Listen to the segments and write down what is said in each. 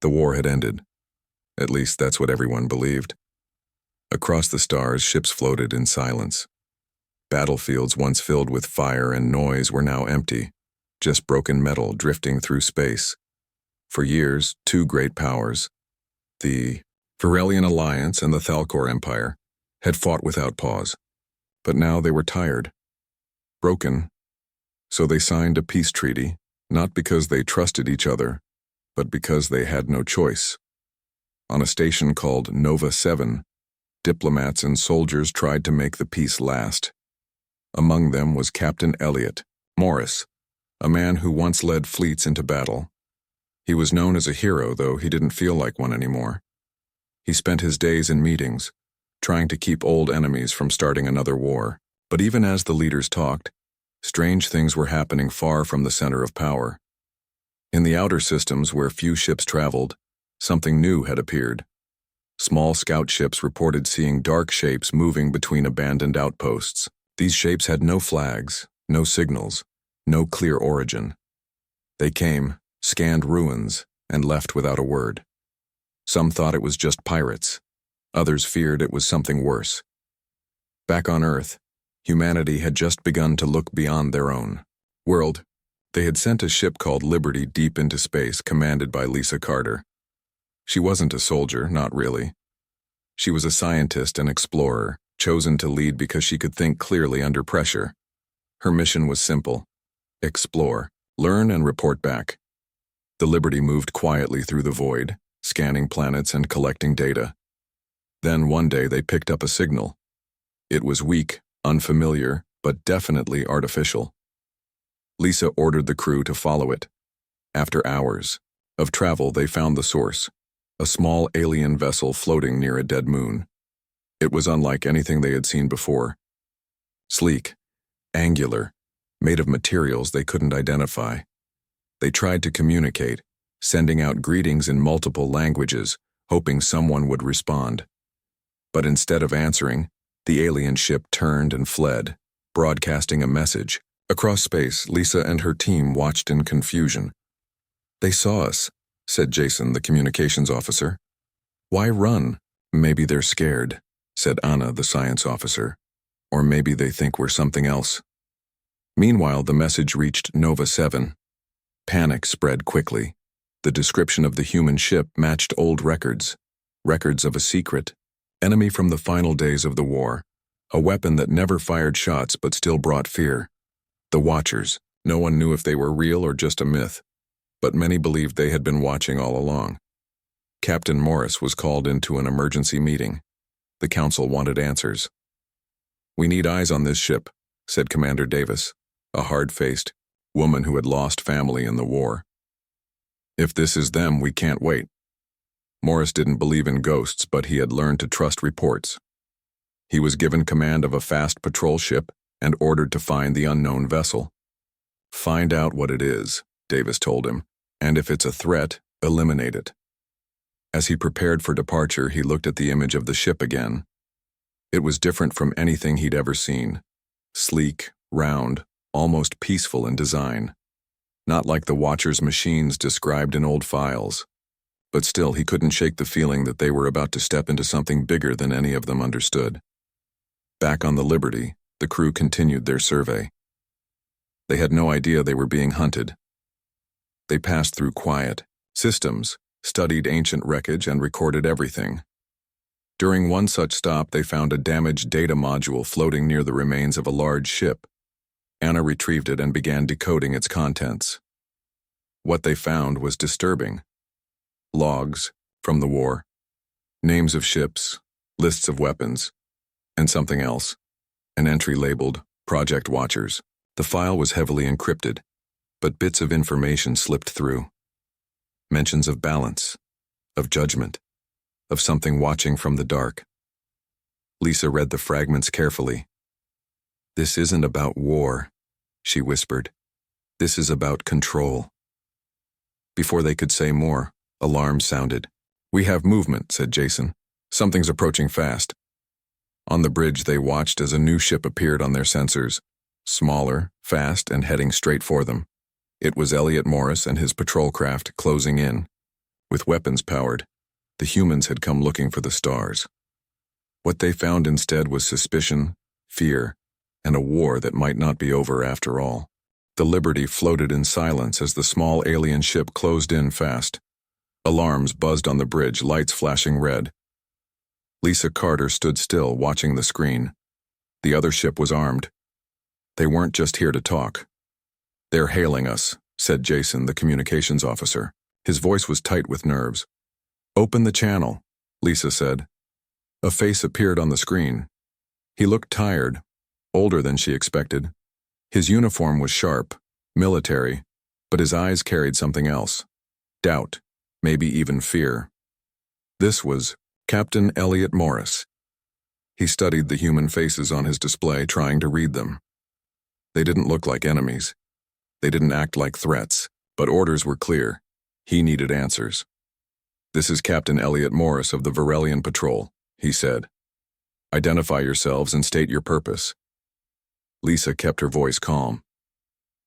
The war had ended. At least that's what everyone believed. Across the stars, ships floated in silence. Battlefields once filled with fire and noise were now empty, just broken metal drifting through space. For years, two great powers, the Varelian Alliance and the Thalcor Empire, had fought without pause. But now they were tired, broken, so they signed a peace treaty, not because they trusted each other, but because they had no choice. On a station called Nova 7, diplomats and soldiers tried to make the peace last. Among them was Captain Elliot Morris, a man who once led fleets into battle. He was known as a hero, though he didn't feel like one anymore. He spent his days in meetings, trying to keep old enemies from starting another war. But even as the leaders talked, strange things were happening far from the center of power. In the outer systems where few ships traveled, something new had appeared. Small scout ships reported seeing dark shapes moving between abandoned outposts. These shapes had no flags, no signals, no clear origin. They came, scanned ruins, and left without a word. Some thought it was just pirates. Others feared it was something worse. Back on Earth, humanity had just begun to look beyond their own world. They had sent a ship called Liberty deep into space, commanded by Lisa Carter. She wasn't a soldier, not really. She was a scientist and explorer, chosen to lead because she could think clearly under pressure. Her mission was simple: explore, learn, and report back. The Liberty moved quietly through the void, scanning planets and collecting data. Then one day they picked up a signal. It was weak, unfamiliar, but definitely artificial. Lisa ordered the crew to follow it. After hours of travel, they found the source, a small alien vessel floating near a dead moon. It was unlike anything they had seen before. Sleek, angular, made of materials they couldn't identify. They tried to communicate, sending out greetings in multiple languages, hoping someone would respond. But instead of answering, the alien ship turned and fled, broadcasting a message. Across space, Lisa and her team watched in confusion. "They saw us," said Jason, the communications officer. "Why run?" "Maybe they're scared," said Anna, the science officer. "Or maybe they think we're something else." Meanwhile, the message reached Nova 7. Panic spread quickly. The description of the human ship matched old records of a secret enemy from the final days of the war, a weapon that never fired shots but still brought fear. The Watchers. No one knew if they were real or just a myth, but many believed they had been watching all along. Captain Morris was called into an emergency meeting. The council wanted answers. "We need eyes on this ship," said Commander Davis, a hard-faced woman who had lost family in the war. "If this is them, we can't wait." Morris didn't believe in ghosts, but he had learned to trust reports. He was given command of a fast patrol ship and ordered to find the unknown vessel. "Find out what it is," Davis told him, "and if it's a threat, eliminate it." As he prepared for departure, he looked at the image of the ship again. It was different from anything he'd ever seen. Sleek, round, almost peaceful in design. Not like the Watchers' machines described in old files. But still, he couldn't shake the feeling that they were about to step into something bigger than any of them understood. Back on the Liberty, the crew continued their survey. They had no idea they were being hunted. They passed through quiet systems, studied ancient wreckage, and recorded everything. During one such stop, they found a damaged data module floating near the remains of a large ship. Anna retrieved it and began decoding its contents. What they found was disturbing. Logs from the war, names of ships, lists of weapons, and something else, an entry labeled Project Watchers. The file was heavily encrypted, but bits of information slipped through. Mentions of balance, of judgment, of something watching from the dark. Lisa read the fragments carefully. "This isn't about war," she whispered. "This is about control." Before they could say more, alarms sounded. "We have movement," said Jason. "Something's approaching fast." On the bridge, they watched as a new ship appeared on their sensors, smaller, fast, and heading straight for them. It was Elliot Morris and his patrol craft closing in. With weapons powered, the humans had come looking for the stars. What they found instead was suspicion, fear, and a war that might not be over after all. The Liberty floated in silence as the small alien ship closed in fast. Alarms buzzed on the bridge, lights flashing red. Lisa Carter stood still, watching the screen. The other ship was armed. They weren't just here to talk. "They're hailing us," said Jason, the communications officer. His voice was tight with nerves. "Open the channel," Lisa said. A face appeared on the screen. He looked tired, older than she expected. His uniform was sharp, military, but his eyes carried something else. Doubt, maybe even fear. This was Captain Elliot Morris. He studied the human faces on his display, trying to read them. They didn't look like enemies. They didn't act like threats, but orders were clear. He needed answers. "This is Captain Elliot Morris of the Varelian Patrol," he said. "Identify yourselves and state your purpose." Lisa kept her voice calm.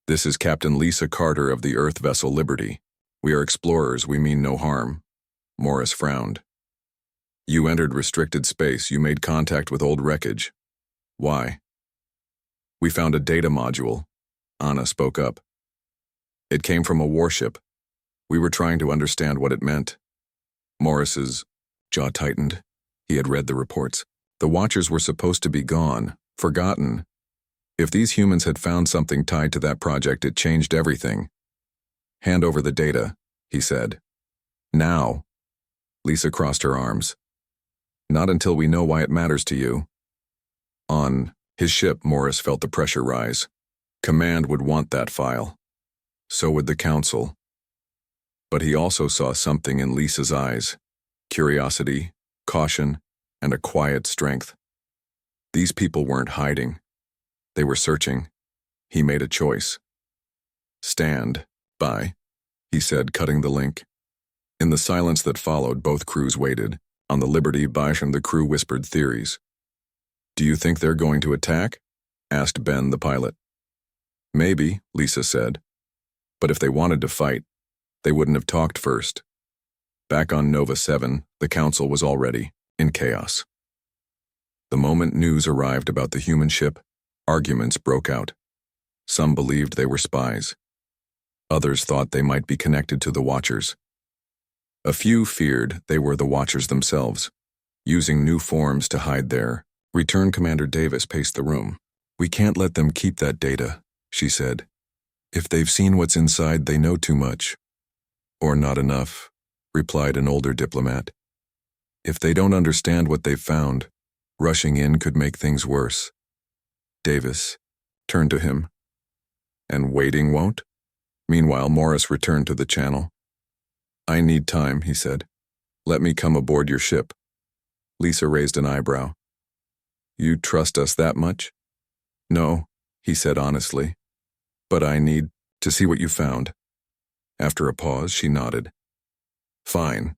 "This is Captain Lisa Carter of the Earth vessel Liberty. We are explorers, we mean no harm." Morris frowned. "You entered restricted space, you made contact with old wreckage. Why?" "We found a data module," Anna spoke up. "It came from a warship. We were trying to understand what it meant." Morris's jaw tightened. He had read the reports. The Watchers were supposed to be gone, forgotten. If these humans had found something tied to that project, it changed everything. "Hand over the data," he said. "Now." Lisa crossed her arms. "Not until we know why it matters to you." On his ship, Morris felt the pressure rise. Command would want that file. So would the Council. But he also saw something in Lisa's eyes. Curiosity, caution, and a quiet strength. These people weren't hiding. They were searching. He made a choice. "Stand by," he said, cutting the link. In the silence that followed, both crews waited. On the Liberty, Basham, the crew whispered theories. "Do you think they're going to attack?" asked Ben, the pilot. "Maybe," Lisa said. "But if they wanted to fight, they wouldn't have talked first." Back on Nova 7, the Council was already in chaos. The moment news arrived about the human ship, arguments broke out. Some believed they were spies. Others thought they might be connected to the Watchers. A few feared they were the Watchers themselves, using new forms to hide their. Return Commander Davis paced the room. "We can't let them keep that data," she said. "If they've seen what's inside, they know too much." "Or not enough," replied an older diplomat. "If they don't understand what they've found, rushing in could make things worse." Davis turned to him. "And waiting won't?" Meanwhile, Morris returned to the channel. "I need time," he said. "Let me come aboard your ship." Lisa raised an eyebrow. "You trust us that much?" "No," he said honestly. "But I need to see what you found." After a pause, she nodded. "Fine.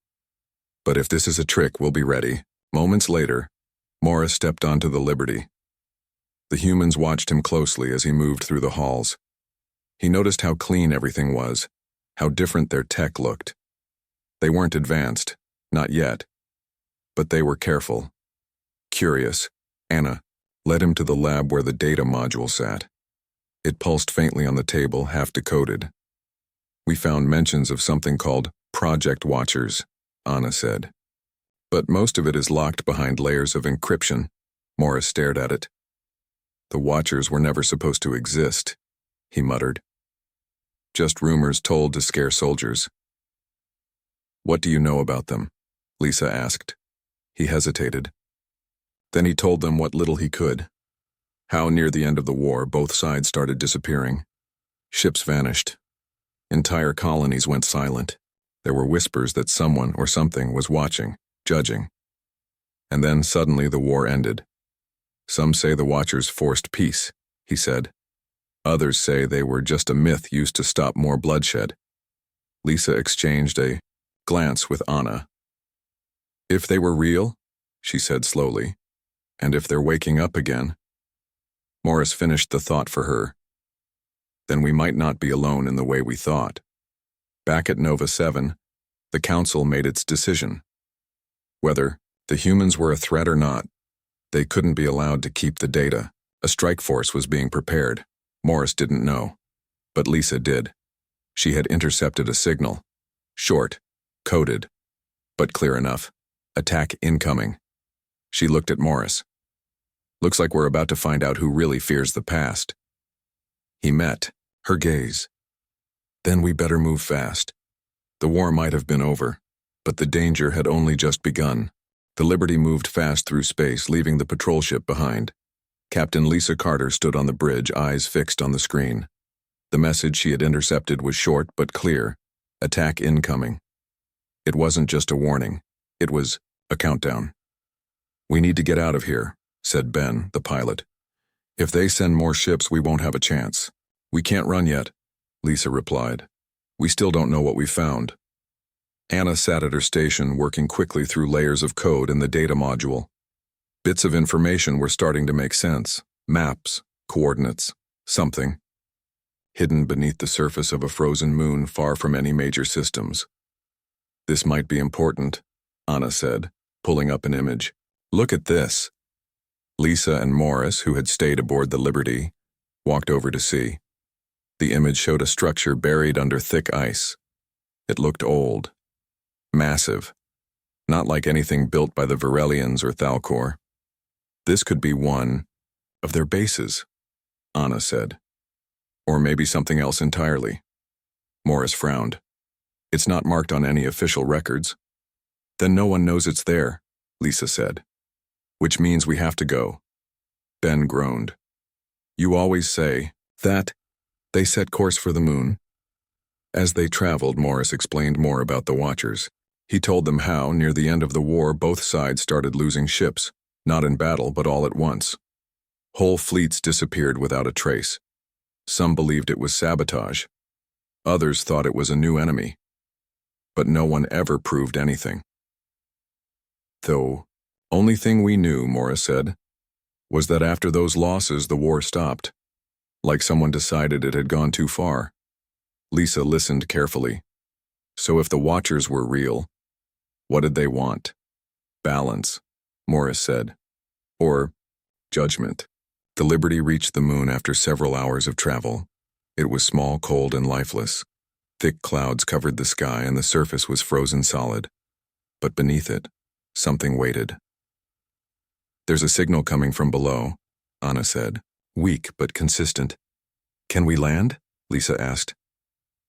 But if this is a trick, we'll be ready." Moments later, Morris stepped onto the Liberty. The humans watched him closely as he moved through the halls. He noticed how clean everything was, how different their tech looked. They weren't advanced, not yet. But they were careful. Curious, Anna led him to the lab where the data module sat. It pulsed faintly on the table, half decoded. "We found mentions of something called Project Watchers," Anna said. "But most of it is locked behind layers of encryption." Morris stared at it. "The Watchers were never supposed to exist," he muttered. "Just rumors told to scare soldiers." "What do you know about them?" Lisa asked. He hesitated. Then he told them what little he could. How near the end of the war, both sides started disappearing. Ships vanished. Entire colonies went silent. There were whispers that someone or something was watching, judging. And then suddenly the war ended. "Some say the Watchers forced peace," he said. "Others say they were just a myth used to stop more bloodshed." Lisa exchanged a glance with Anna. "If they were real," she said slowly, "and if they're waking up again." Morris finished the thought for her. "Then we might not be alone in the way we thought." Back at Nova 7, The council made its decision. Whether the humans were a threat or not, they couldn't be allowed to keep the data. A strike force was being prepared. Morris didn't know, but Lisa did. She had intercepted a signal. Short, coded, but clear enough. Attack incoming. She looked at Morris. Looks like we're about to find out who really fears the past. He met her gaze. Then we better move fast. The war might have been over, but the danger had only just begun. The Liberty moved fast through space, leaving the patrol ship behind. Captain Lisa Carter stood on the bridge, eyes fixed on the screen. The message she had intercepted was short but clear. Attack incoming. It wasn't just a warning. It was a countdown. "We need to get out of here," said Ben, the pilot. "If they send more ships, we won't have a chance." "We can't run yet," Lisa replied. "We still don't know what we found." Anna sat at her station, working quickly through layers of code in the data module. Bits of information were starting to make sense. Maps, coordinates, something. Hidden beneath the surface of a frozen moon far from any major systems. "This might be important," Anna said, pulling up an image. "Look at this." Lisa and Morris, who had stayed aboard the Liberty, walked over to see. The image showed a structure buried under thick ice. It looked old. Massive. Not like anything built by the Virelians or Thalcor. "This could be one of their bases," Anna said. "Or maybe something else entirely." Morris frowned. "It's not marked on any official records." "Then no one knows it's there," Lisa said. "Which means we have to go." Ben groaned. "You always say that." They set course for the moon. As they traveled, Morris explained more about the Watchers. He told them how, near the end of the war, both sides started losing ships, not in battle, but all at once. Whole fleets disappeared without a trace. Some believed it was sabotage. Others thought it was a new enemy. But no one ever proved anything. "Though, only thing we knew," Morris said, "was that after those losses the war stopped. Like someone decided it had gone too far." Lisa listened carefully. "So if the Watchers were real, what did they want?" "Balance," Morris said. "Or judgment." The Liberty reached the moon after several hours of travel. It was small, cold, and lifeless. Thick clouds covered the sky and the surface was frozen solid. But beneath it, something waited. "There's a signal coming from below," Anna said. "Weak but consistent." "Can we land?" Lisa asked.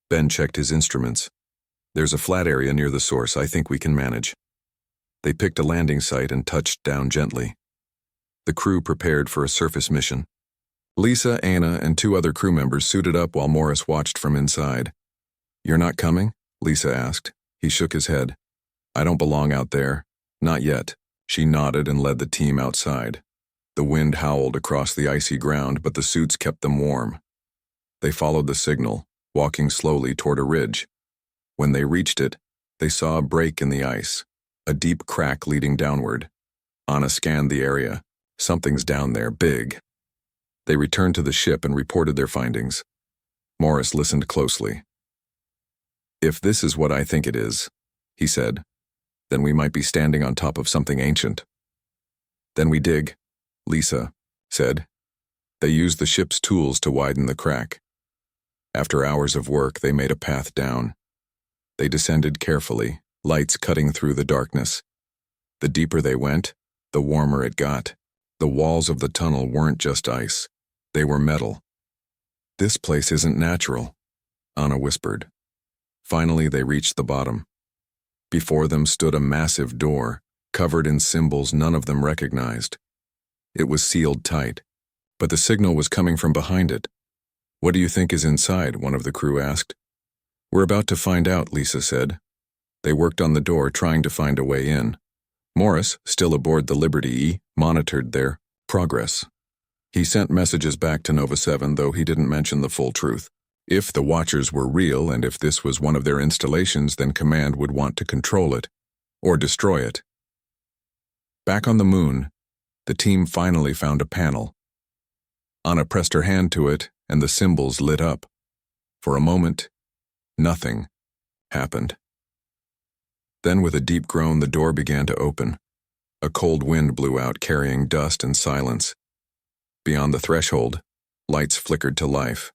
Ben checked his instruments. "There's a flat area near the source. I think we can manage." They picked a landing site and touched down gently. The crew prepared for a surface mission. Lisa, Anna, and 2 other crew members suited up while Morris watched from inside. "You're not coming?" Lisa asked. He shook his head. "I don't belong out there. Not yet." She nodded and led the team outside. The wind howled across the icy ground, but the suits kept them warm. They followed the signal, walking slowly toward a ridge. When they reached it, they saw a break in the ice, a deep crack leading downward. Anna scanned the area. "Something's down there, big." They returned to the ship and reported their findings. Morris listened closely. "If this is what I think it is," he said, "then we might be standing on top of something ancient." "Then we dig," Lisa said. They used the ship's tools to widen the crack. After hours of work, they made a path down. They descended carefully, lights cutting through the darkness. The deeper they went, the warmer it got. The walls of the tunnel weren't just ice. They were metal. "This place isn't natural," Anna whispered. Finally, they reached the bottom. Before them stood a massive door, covered in symbols none of them recognized. It was sealed tight, but the signal was coming from behind it. "What do you think is inside?" one of the crew asked. "We're about to find out," Lisa said. They worked on the door, trying to find a way in. Morris, still aboard the Liberty, monitored their progress. He sent messages back to Nova 7, though he didn't mention the full truth. If the Watchers were real and if this was one of their installations, then Command would want to control it, or destroy it. Back on the moon, the team finally found a panel. Anna pressed her hand to it, and the symbols lit up. For a moment, nothing happened. Then with a deep groan the door began to open. A cold wind blew out, carrying dust and silence. Beyond the threshold, lights flickered to life.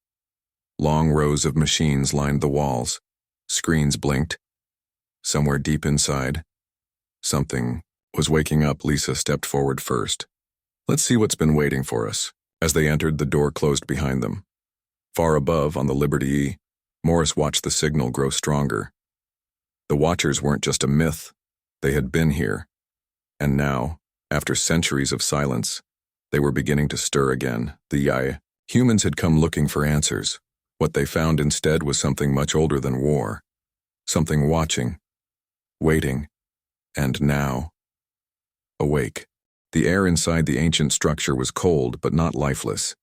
Long rows of machines lined the walls. Screens blinked. Somewhere deep inside, something was waking up. Lisa stepped forward first. Let's see what's been waiting for us. As they entered, the door closed behind them. Far above, on the Liberty E, Morris watched the signal grow stronger. The Watchers weren't just a myth. They had been here. And now, after centuries of silence, they were beginning to stir again. Humans had come looking for answers. What they found instead was something much older than war. Something watching, waiting, and now, awake. The air inside the ancient structure was cold but not lifeless.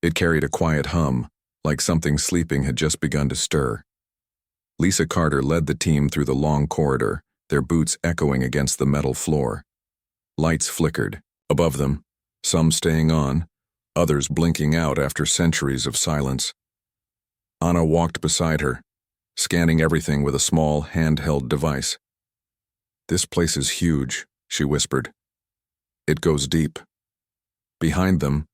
It carried a quiet hum, like something sleeping had just begun to stir. Lisa Carter led the team through the long corridor, their boots echoing against the metal floor. Lights flickered. Above them, some staying on, others blinking out after centuries of silence. Anna walked beside her, scanning everything with a small, handheld device. "This place is huge," she whispered. "It goes deep." Behind them,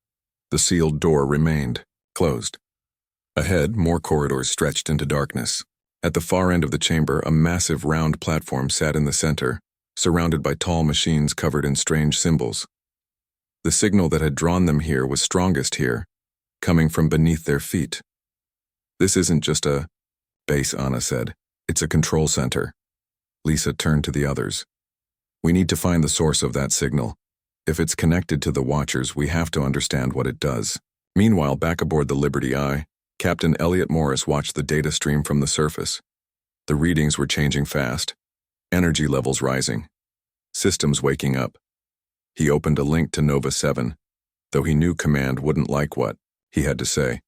the sealed door remained, closed. Ahead, more corridors stretched into darkness. At the far end of the chamber, a massive round platform sat in the center, surrounded by tall machines covered in strange symbols. The signal that had drawn them here was strongest here, coming from beneath their feet. "This isn't just a base," Anna said. "It's a control center." Lisa turned to the others. "We need to find the source of that signal. If it's connected to the Watchers, we have to understand what it does." Meanwhile, back aboard the Liberty Eye, Captain Elliot Morris watched the data stream from the surface. The readings were changing fast, energy levels rising, systems waking up. He opened a link to Nova 7, though he knew Command wouldn't like what he had to say.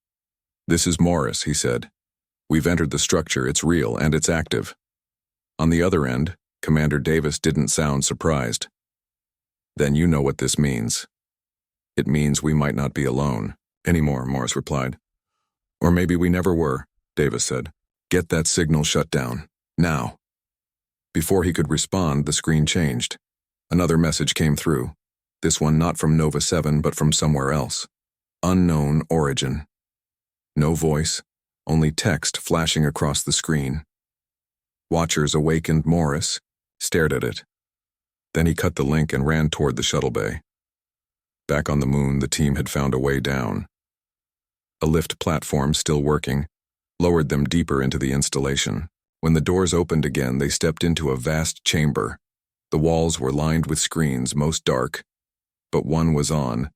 "This is Morris," he said. "We've entered the structure, it's real, and it's active." On the other end, Commander Davis didn't sound surprised. "Then you know what this means." "It means we might not be alone anymore," Morris replied. "Or maybe we never were," Davis said. "Get that signal shut down, now." Before he could respond, the screen changed. Another message came through, this one not from Nova 7 but from somewhere else. Unknown origin. No voice, only text flashing across the screen. Watchers awakened Morris, stared at it. Then he cut the link and ran toward the shuttle bay. Back on the moon, the team had found a way down. A lift platform, still working, lowered them deeper into the installation. When the doors opened again, they stepped into a vast chamber. The walls were lined with screens, most dark, but one was on.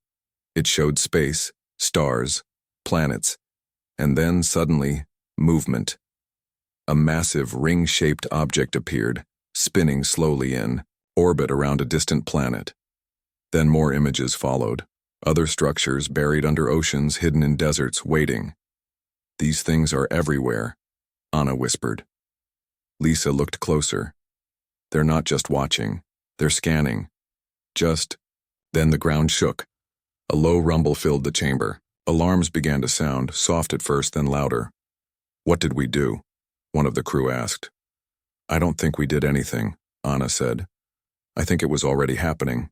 It showed space, stars, planets, and then, suddenly, movement. A massive ring-shaped object appeared, spinning slowly in orbit around a distant planet. Then more images followed. Other structures buried under oceans, hidden in deserts, waiting. "These things are everywhere," Anna whispered. Lisa looked closer. "They're not just watching, they're scanning." Then the ground shook. A low rumble filled the chamber. Alarms began to sound, soft at first, then louder. "What did we do?" one of the crew asked. "I don't think we did anything," Anna said. "I think it was already happening."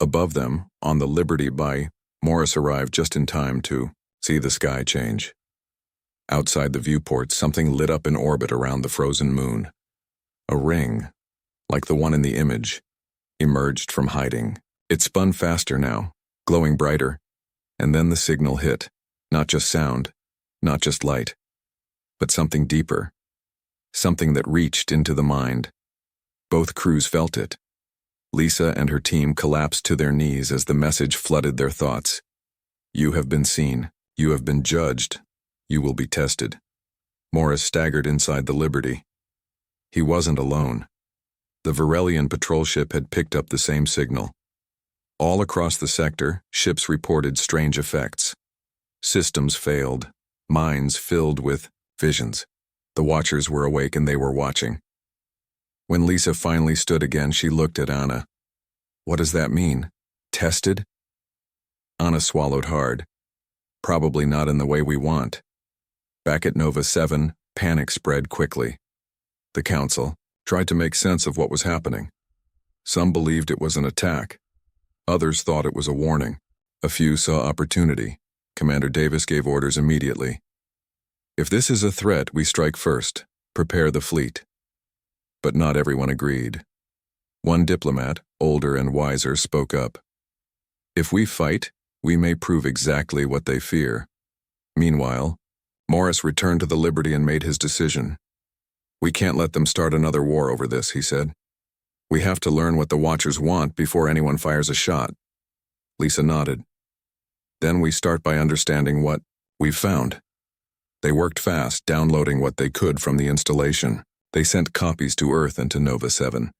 Above them, on the Liberty Bay, Morris arrived just in time to see the sky change. Outside the viewport, something lit up in orbit around the frozen moon. A ring, like the one in the image, emerged from hiding. It spun faster now, glowing brighter, and then the signal hit. Not just sound, not just light, but something deeper, something that reached into the mind. Both crews felt it. Lisa and her team collapsed to their knees as the message flooded their thoughts. "You have been seen. You have been judged. You will be tested." Morris staggered inside the Liberty. He wasn't alone. The Varelian patrol ship had picked up the same signal. All across the sector, ships reported strange effects. Systems failed, minds filled with visions. The Watchers were awake and they were watching. When Lisa finally stood again, she looked at Anna. "What does that mean? Tested?" Anna swallowed hard. "Probably not in the way we want." Back at Nova 7, panic spread quickly. The Council, tried to make sense of what was happening. Some believed it was an attack. Others thought it was a warning. A few saw opportunity. Commander Davis gave orders immediately. If this is a threat, we strike first. Prepare the fleet. But not everyone agreed. One diplomat, older and wiser, spoke up. If we fight, we may prove exactly what they fear. Meanwhile, Morris returned to the Liberty and made his decision. We can't let them start another war over this, he said. We have to learn what the Watchers want before anyone fires a shot. Lisa nodded. Then we start by understanding what we've found. They worked fast, downloading what they could from the installation. They sent copies to Earth and to Nova 7.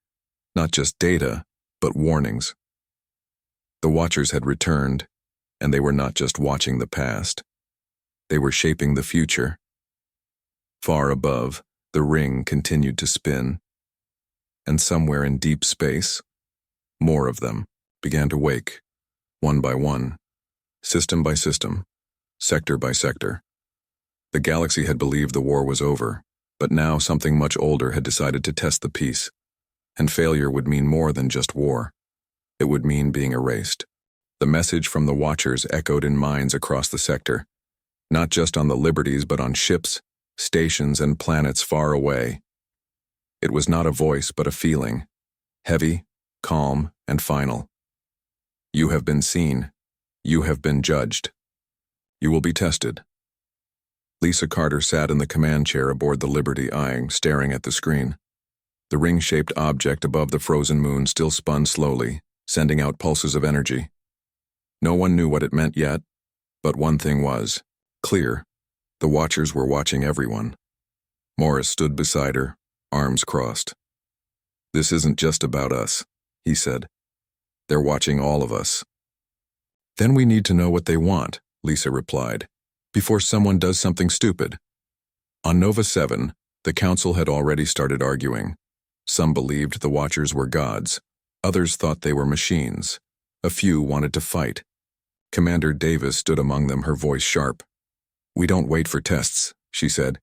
Not just data, but warnings. The Watchers had returned, and they were not just watching the past. They were shaping the future. Far above, the ring continued to spin, and somewhere in deep space, more of them began to wake, one by one, system by system, sector by sector. The galaxy had believed the war was over, but now something much older had decided to test the peace, and failure would mean more than just war. It would mean being erased. The message from the Watchers echoed in minds across the sector, not just on the Liberties but on ships, stations, and planets far away. It was not a voice but a feeling, heavy, calm, and final. You have been seen. You have been judged. You will be tested. Lisa Carter sat in the command chair aboard the Liberty, staring at the screen. The ring-shaped object above the frozen moon still spun slowly, sending out pulses of energy. No one knew what it meant yet, but one thing was clear. The Watchers were watching everyone. Morris stood beside her, arms crossed. This isn't just about us, he said. They're watching all of us. Then we need to know what they want, Lisa replied, before someone does something stupid. On Nova 7, the Council had already started arguing. Some believed the Watchers were gods. Others thought they were machines. A few wanted to fight. Commander Davis stood among them, her voice sharp. We don't wait for tests, she said.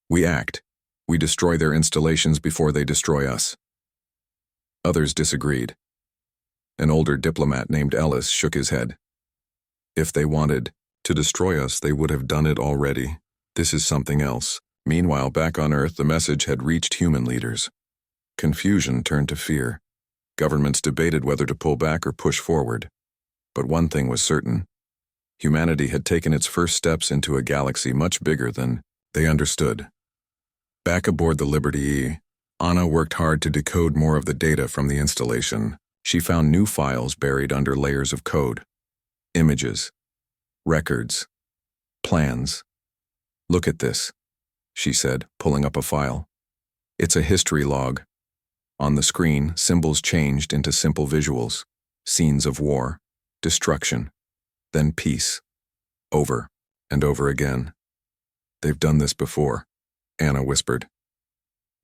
We act. We destroy their installations before they destroy us. Others disagreed. An older diplomat named Ellis shook his head. If they wanted to destroy us, they would have done it already. This is something else. Meanwhile, back on Earth, the message had reached human leaders. Confusion turned to fear. Governments debated whether to pull back or push forward. But one thing was certain. Humanity had taken its first steps into a galaxy much bigger than they understood. Back aboard the Liberty E, Anna worked hard to decode more of the data from the installation. She found new files buried under layers of code. Images, records, plans. Look at this, she said, pulling up a file. It's a history log. On the screen, symbols changed into simple visuals. Scenes of war, destruction, then peace, over and over again. They've done this before, Anna whispered.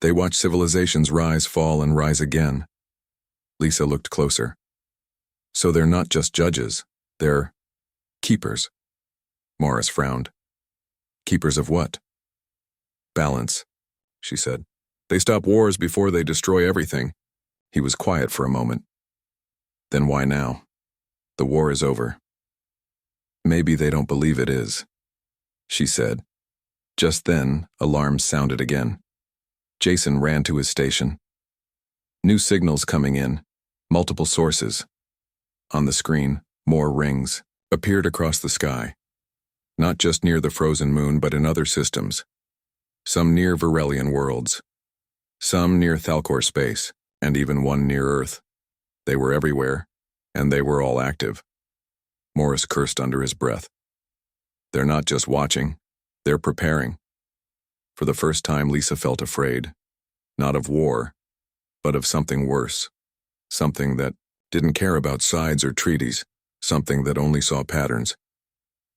They watch civilizations rise, fall, and rise again. Lisa looked closer. So they're not just judges, they're keepers. Morris frowned. Keepers of what? Balance, she said. They stop wars before they destroy everything. He was quiet for a moment. Then why now? The war is over. Maybe they don't believe it is, she said. Just then, alarms sounded again. Jason ran to his station. New signals coming in, multiple sources. On the screen, more rings appeared across the sky. Not just near the frozen moon, but in other systems. Some near Virelian worlds. Some near Thalcor space, and even one near Earth. They were everywhere, and they were all active. Morris cursed under his breath. They're not just watching, they're preparing. For the first time, Lisa felt afraid. Not of war, but of something worse. Something that didn't care about sides or treaties. Something that only saw patterns.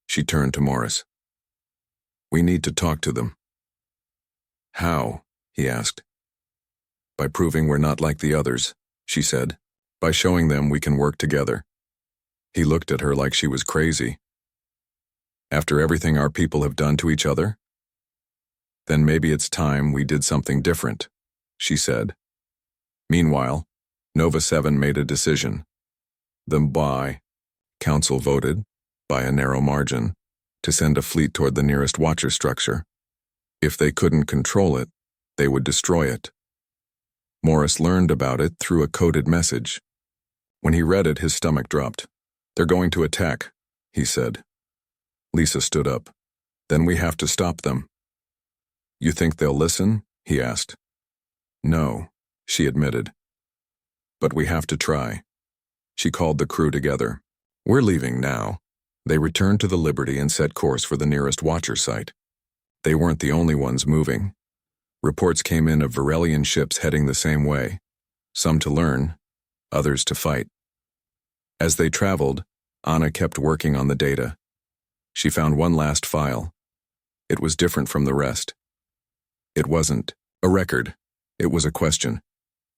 She turned to Morris. We need to talk to them. How? He asked. By proving we're not like the others, she said. By showing them we can work together. He looked at her like she was crazy. After everything our people have done to each other? Then maybe it's time we did something different, she said, Meanwhile, Nova 7 made a decision. The Council voted, by a narrow margin, to send a fleet toward the nearest Watcher structure. If they couldn't control it, they would destroy it. Morris learned about it through a coded message. When he read it, his stomach dropped. "They're going to attack," he said. Lisa stood up. "Then we have to stop them." "You think they'll listen?" he asked. "No," she admitted. "But we have to try." She called the crew together. "We're leaving now." They returned to the Liberty and set course for the nearest Watcher site. They weren't the only ones moving. Reports came in of Varelian ships heading the same way, some to learn, others to fight. As they traveled, Anna kept working on the data. She found one last file. It was different from the rest. It wasn't a record. It was a question.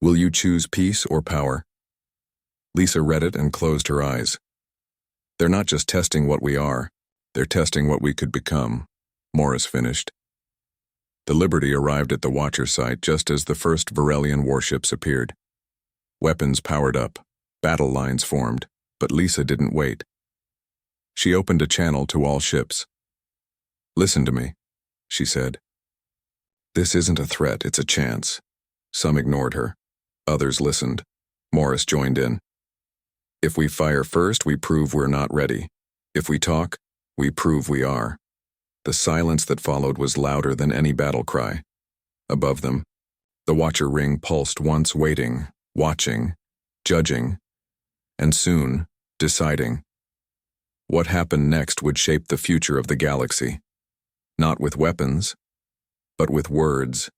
Will you choose peace or power? Lisa read it and closed her eyes. They're not just testing what we are, they're testing what we could become, Morris finished. The Liberty arrived at the Watcher site just as the first Varelian warships appeared. Weapons powered up, battle lines formed, but Lisa didn't wait. She opened a channel to all ships. "Listen to me," she said. "This isn't a threat, it's a chance." Some ignored her. Others listened. Morris joined in. "If we fire first, we prove we're not ready. If we talk, we prove we are." The silence that followed was louder than any battle cry. Above them, the Watcher ring pulsed once, waiting, watching, judging, and soon, deciding. What happened next would shape the future of the galaxy. Not with weapons, but with words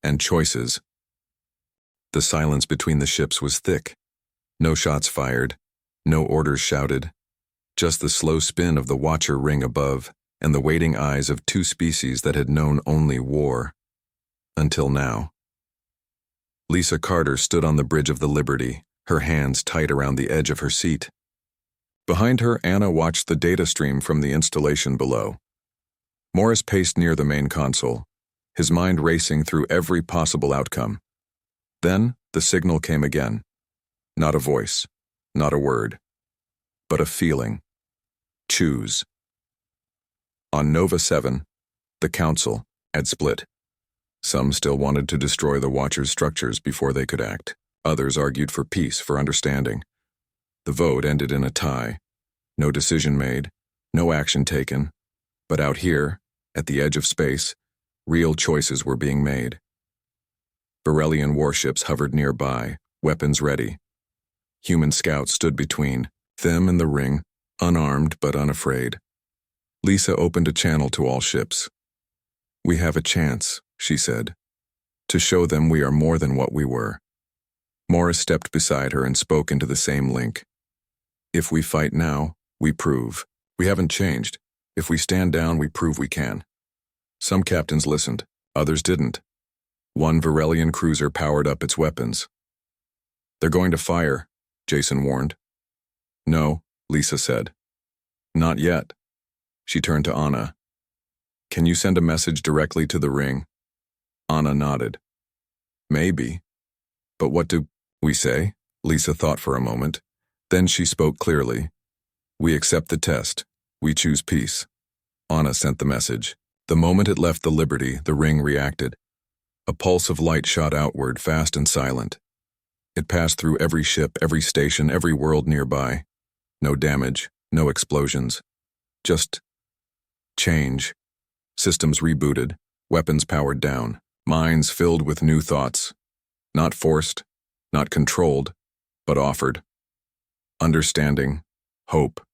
and choices. The silence between the ships was thick. No shots fired, no orders shouted, just the slow spin of the Watcher ring above and the waiting eyes of two species that had known only war. Until now. Lisa Carter stood on the bridge of the Liberty, her hands tight around the edge of her seat. Behind her, Anna watched the data stream from the installation below. Morris paced near the main console, his mind racing through every possible outcome. Then, the signal came again. Not a voice, not a word, but a feeling. Choose. On Nova 7, the Council had split. Some still wanted to destroy the Watcher's structures before they could act. Others argued for peace, for understanding. The vote ended in a tie. No decision made, no action taken. But out here, at the edge of space, real choices were being made. Varelian warships hovered nearby, weapons ready. Human scouts stood between, them and the ring, unarmed but unafraid. Lisa opened a channel to all ships. "We have a chance," she said, "to show them we are more than what we were." Morris stepped beside her and spoke into the same link. "If we fight now, we prove. We haven't changed. If we stand down, we prove we can." Some captains listened, others didn't. One Varelian cruiser powered up its weapons. "They're going to fire," Jason warned. "No," Lisa said. "Not yet." She turned to Anna. "Can you send a message directly to the ring?" Anna nodded. "Maybe. But what do we say?" Lisa thought for a moment. Then she spoke clearly. "We accept the test. We choose peace." Anna sent the message. The moment it left the Liberty, the ring reacted. A pulse of light shot outward, fast and silent. It passed through every ship, every station, every world nearby. No damage, no explosions. Just change. Systems rebooted, weapons powered down, minds filled with new thoughts. Not forced, not controlled, but offered. Understanding, hope,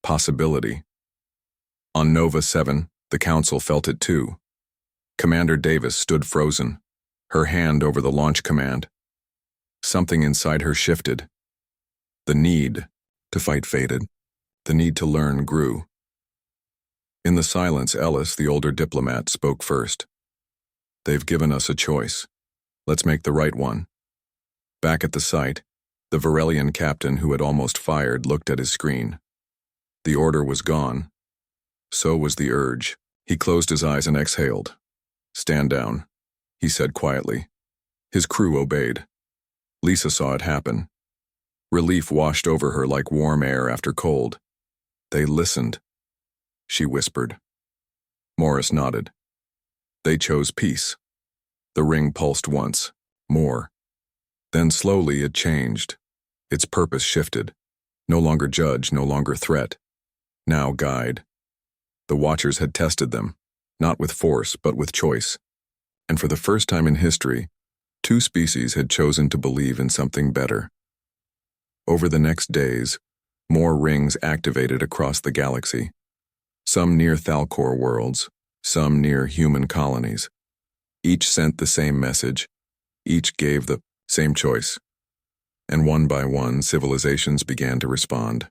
possibility. On Nova 7, the Council felt it too. Commander Davis stood frozen, her hand over the launch command. Something inside her shifted. The need to fight faded. The need to learn grew. In the silence, Ellis, the older diplomat, spoke first. "They've given us a choice. Let's make the right one." Back at the site, the Varelian captain who had almost fired looked at his screen. The order was gone. So was the urge. He closed his eyes and exhaled. "Stand down," he said quietly. His crew obeyed. Lisa saw it happen. Relief washed over her like warm air after cold. They listened, she whispered. Morris nodded. They chose peace. The ring pulsed once, more. Then slowly it changed. Its purpose shifted. No longer judge, no longer threat. Now guide. The Watchers had tested them, not with force, but with choice. And for the first time in history, two species had chosen to believe in something better. Over the next days, more rings activated across the galaxy. Some near Thalcor worlds, some near human colonies. Each sent the same message. Each gave the same choice. And one by one, civilizations began to respond.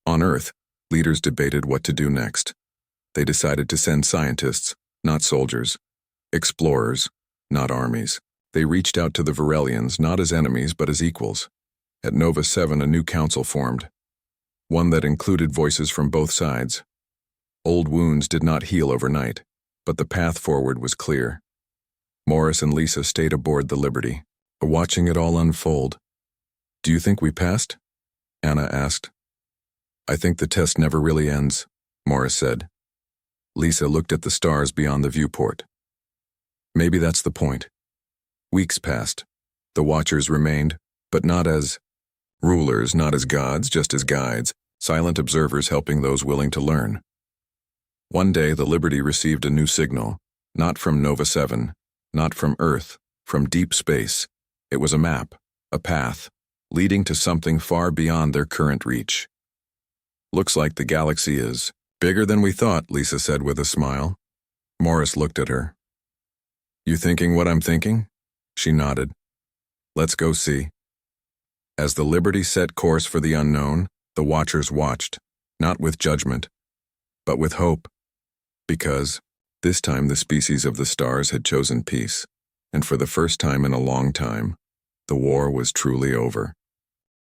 On Earth, leaders debated what to do next. They decided to send scientists, not soldiers, explorers, not armies. They reached out to the Varelians not as enemies but as equals. At Nova 7, a new council formed, one that included voices from both sides. Old wounds did not heal overnight, but the path forward was clear. Morris and Lisa stayed aboard the Liberty, watching it all unfold. "Do you think we passed?" Anna asked. "I think the test never really ends," Morris said. Lisa looked at the stars beyond the viewport. "Maybe that's the point." Weeks passed. The Watchers remained, but not as rulers, not as gods, just as guides, silent observers helping those willing to learn. One day, the Liberty received a new signal, not from Nova 7, not from Earth, from deep space. It was a map, a path, leading to something far beyond their current reach. "Looks like the galaxy is bigger than we thought," Lisa said with a smile. Morris looked at her. "You thinking what I'm thinking?" She nodded. "Let's go see." As the Liberty set course for the unknown, the Watchers watched, not with judgment, but with hope. Because, this time the species of the stars had chosen peace, and for the first time in a long time, the war was truly over.